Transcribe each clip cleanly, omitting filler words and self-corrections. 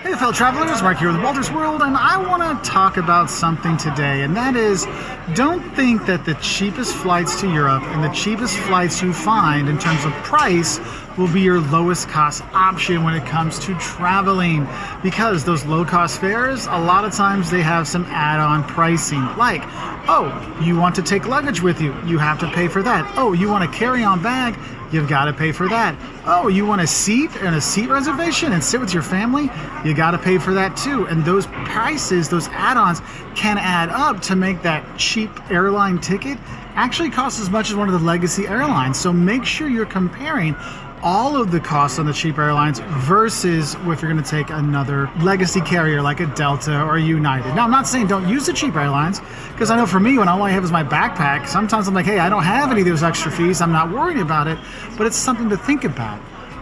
Hey fellow travelers, Mark here with Wolters World, and I want to talk about something today, and that is, don't think that the cheapest flights to Europe and the cheapest flights you find in terms of price will be your lowest cost option when it comes to traveling, because those low cost fares, a lot of times they have some add-on pricing, like, oh, you want to take luggage with you, you have to pay for that. Oh, you want a carry-on bag, you've got to pay for that. Oh, you want a seat and a seat reservation and sit with your family? You got to pay for that too. And those prices, those add-ons can add up to make that cheap airline ticket actually cost as much as one of the legacy airlines. So make sure you're comparing all of the costs on the cheap airlines versus if you're going to take another legacy carrier like a Delta or a United. Now, I'm not saying don't use the cheap airlines, because I know for me, when all I have is my backpack, sometimes I'm like, hey, I don't have any of those extra fees. I'm not worried about it, but it's something to think about.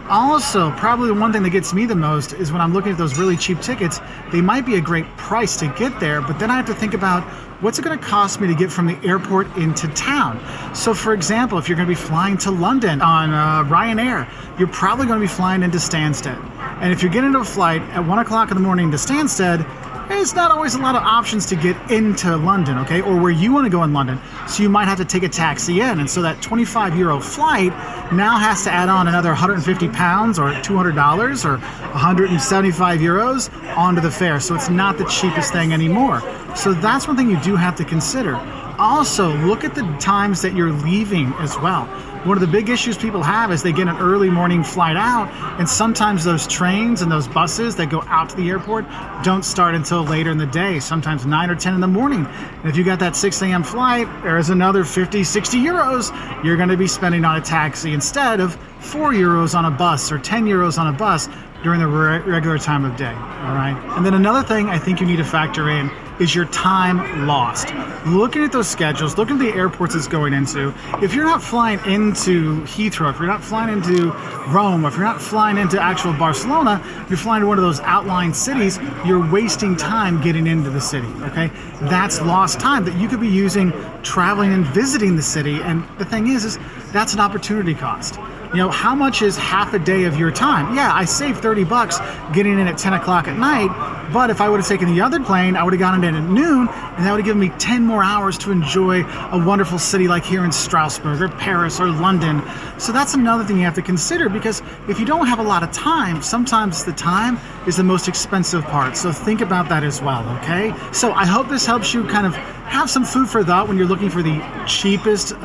Also, probably the one thing that gets me the most is when I'm looking at those really cheap tickets, they might be a great price to get there, but then I have to think about what's it going to cost me to get from the airport into town. So for example, if you're going to be flying to London on Ryanair, you're probably going to be flying into Stansted. And if you're getting into a flight at 1 o'clock in the morning to Stansted, there's not always a lot of options to get into London, okay, or where you want to go in London. So you might have to take a taxi in. And so that €25 flight now has to add on another £150 or $200 or €175 onto the fare. So it's not the cheapest thing anymore. So that's one thing you do have to consider. Also, look at the times that you're leaving as well. One of the big issues people have is they get an early morning flight out, and sometimes those trains and those buses that go out to the airport don't start until later in the day, sometimes 9 or 10 in the morning. And if you got that 6 a.m. flight, there's another 50, 60 euros you're going to be spending on a taxi instead of 4 euros on a bus or 10 euros on a bus during the regular time of day, all right? And then another thing I think you need to factor in is your time lost. Looking at those schedules, looking at the airports it's going into, if you're not flying into Heathrow, if you're not flying into Rome, if you're not flying into actual Barcelona, you're flying to one of those outlying cities, you're wasting time getting into the city, okay? That's lost time that you could be using traveling and visiting the city, and the thing is that's an opportunity cost. You know, how much is half a day of your time? Yeah, I saved $30 getting in at 10 o'clock at night, but if I would have taken the other plane, I would have gotten in at noon, and that would have given me 10 more hours to enjoy a wonderful city like here in Strasbourg or Paris or London. So that's another thing you have to consider, because if you don't have a lot of time, sometimes the time is the most expensive part. So think about that as well, okay? So I hope this helps you kind of have some food for thought when you're looking for the cheapest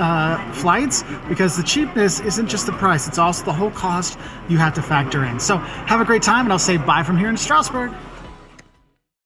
flights, because the cheapness isn't just the price, it's also the whole cost you have to factor in. So have a great time, and I'll say bye from here in Strasbourg.